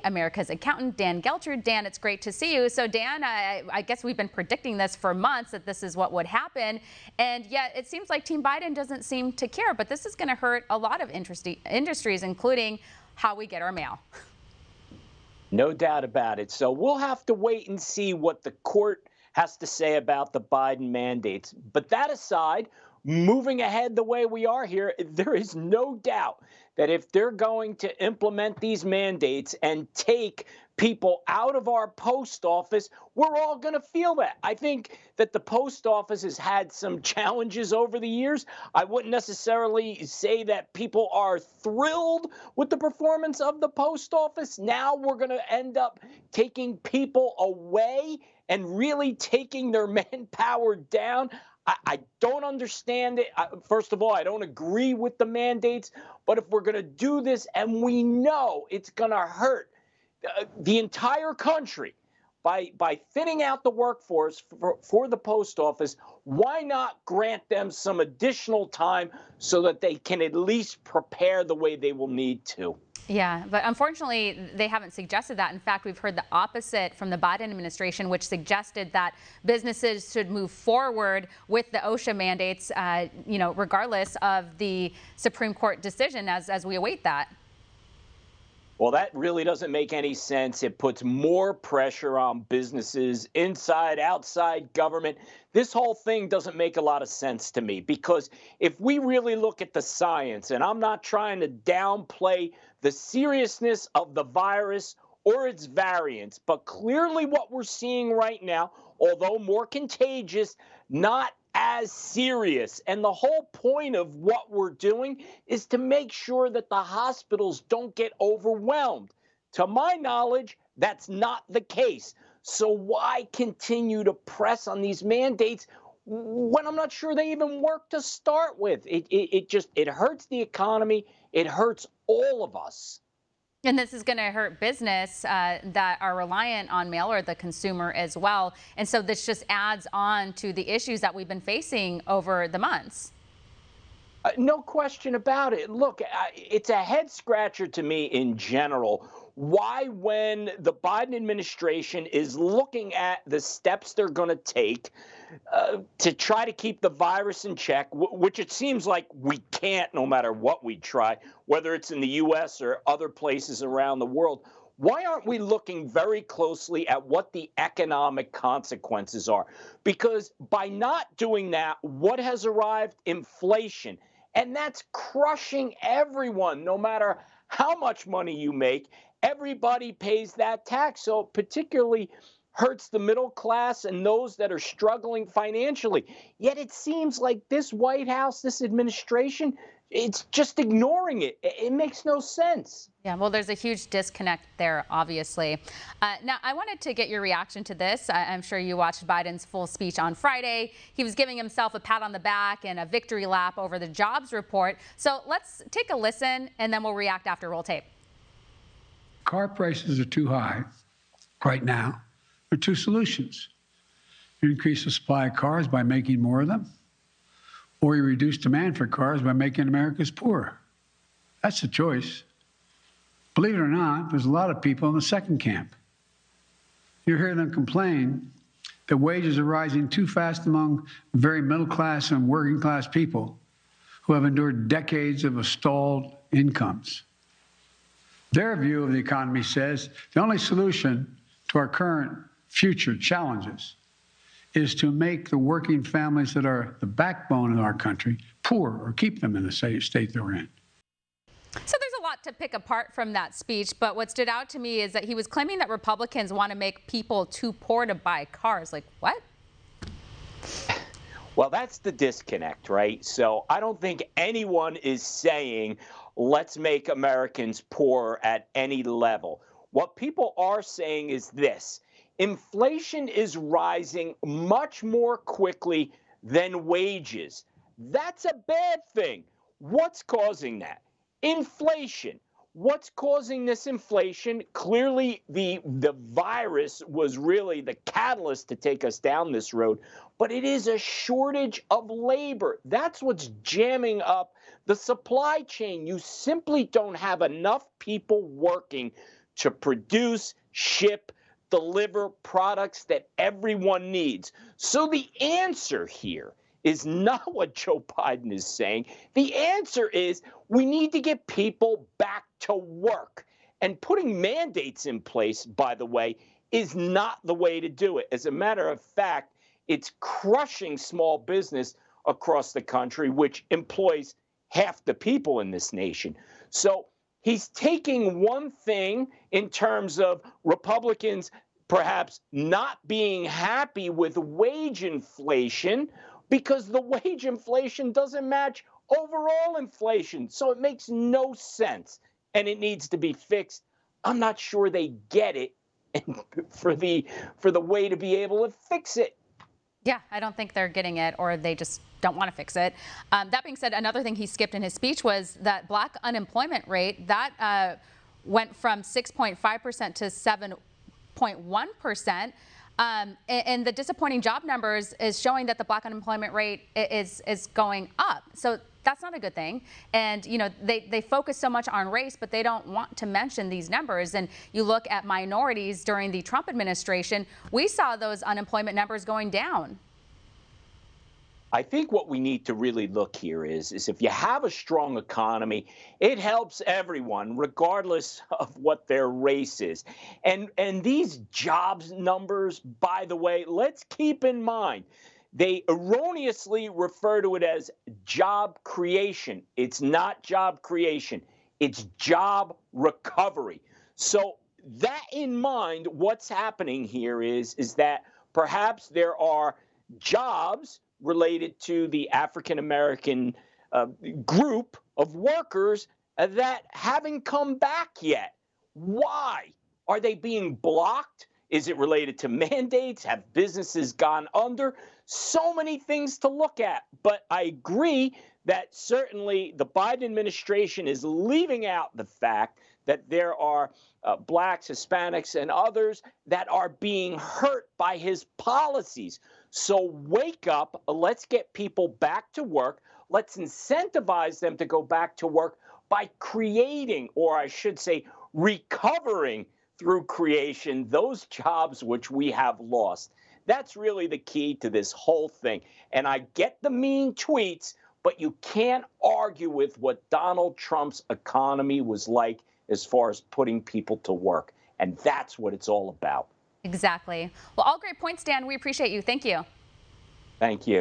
America's accountant, Dan Geltrude. Dan, it's great to see you. So Dan, I guess we've been predicting this for months, that this is what would happen. And yet it seems like Team Biden doesn't seem to care. But this is going to hurt a lot of industries, including how we get our mail. No doubt about it. So we'll have to wait and see what the court has to say about the Biden mandates. But that aside, moving ahead the way we are here, there is no doubt that if they're going to implement these mandates and take people out of our post office, we're all going to feel that. I think that the post office has had some challenges over the years. I wouldn't necessarily say that people are thrilled with the performance of the post office. Now we're going to end up taking people away and really taking their manpower down. I don't understand it. First of all, I don't agree with the mandates. But if we're going to do this, and we know it's going to hurt the entire country by thinning out the workforce for the post office, why not grant them some additional time so that they can at least prepare the way they will need to? Yeah, but unfortunately, they haven't suggested that. In fact, we've heard the opposite from the Biden administration, which suggested that businesses should move forward with the OSHA mandates, regardless of the Supreme Court decision as we await that. Well, that really doesn't make any sense. It puts more pressure on businesses, inside, outside government. This whole thing doesn't make a lot of sense to me, because if we really look at the science, and I'm not trying to downplay the seriousness of the virus or its variants, but clearly what we're seeing right now, although more contagious, not as serious. And the whole point of what we're doing is to make sure that the hospitals don't get overwhelmed. To my knowledge, that's not the case. So why continue to press on these mandates when I'm not sure they even work to start with? It hurts the economy. It hurts all of us. And this is going to hurt business that are reliant on mail, or the consumer as well. And so this just adds on to the issues that we've been facing over the months. No question about it. Look, it's a head scratcher to me in general. Why, when the Biden administration is looking at the steps they're going to take to try to keep the virus in check, which it seems like we can't no matter what we try, whether it's in the U.S. or other places around the world, why aren't we looking very closely at what the economic consequences are? Because by not doing that, what has arrived? Inflation. And that's crushing everyone, no matter how much money you make. Everybody pays that tax. So it particularly hurts the middle class and those that are struggling financially. Yet it seems like this White House, this administration, it's just ignoring it. It makes no sense. Yeah, well, there's a huge disconnect there, obviously. Now, I wanted to get your reaction to this. I'm sure you watched Biden's full speech on Friday. He was giving himself a pat on the back and a victory lap over the jobs report. So let's take a listen, and then we'll react after roll tape. Car prices are too high right now. There are two solutions. You increase the supply of cars by making more of them, or you reduce demand for cars by making Americans poorer. That's the choice. Believe it or not, there's a lot of people in the second camp. You hear them complain that wages are rising too fast among very middle class and working class people who have endured decades of stalled incomes. Their view of the economy says the only solution to our current future challenges is to make the working families that are the backbone of our country poor, or keep them in the state they're in. So there's a lot to pick apart from that speech, but what stood out to me is that he was claiming that Republicans want to make people too poor to buy cars. Like, what? Well, that's the disconnect, right? So I don't think anyone is saying, let's make Americans poor at any level. What people are saying is this: inflation is rising much more quickly than wages. That's a bad thing. What's causing that? Inflation. What's causing this inflation? Clearly, the virus was really the catalyst to take us down this road, but it is a shortage of labor. That's what's jamming up the supply chain. You simply don't have enough people working to produce, ship, deliver products that everyone needs. So the answer here is not what Joe Biden is saying. The answer is we need to get people back to work. And putting mandates in place, by the way, is not the way to do it. As a matter of fact, it's crushing small business across the country, which employs half the people in this nation. So he's taking one thing in terms of Republicans perhaps not being happy with wage inflation because the wage inflation doesn't match overall inflation. So it makes no sense and it needs to be fixed. I'm not sure they get it for the way to be able to fix it. Yeah, I don't think they're getting it, or they just don't want to fix it. That being said, another thing he skipped in his speech was that black unemployment rate that went from 6.5% to 7.1%. And the disappointing job numbers is showing that the black unemployment rate is going up. So that's not a good thing. And, you know, they focus so much on race, but they don't want to mention these numbers. And you look at minorities during the Trump administration, we saw those unemployment numbers going down. I think what we need to really look here is if you have a strong economy, it helps everyone, regardless of what their race is. And these jobs numbers, by the way, let's keep in mind, they erroneously refer to it as job creation. It's not job creation. It's job recovery. So that in mind, what's happening here is that perhaps there are jobs related to the African American group of workers that haven't come back yet. Why? Are they being blocked? Is it related to mandates? Have businesses gone under? So many things to look at. But I agree that certainly the Biden administration is leaving out the fact that there are blacks, Hispanics, and others that are being hurt by his policies. So wake up. Let's get people back to work. Let's incentivize them to go back to work by creating, or I should say, recovering through creation, those jobs which we have lost. That's really the key to this whole thing. And I get the mean tweets, but you can't argue with what Donald Trump's economy was like as far as putting people to work. And that's what it's all about. Exactly. Well, all great points, Dan. We appreciate you. Thank you. Thank you.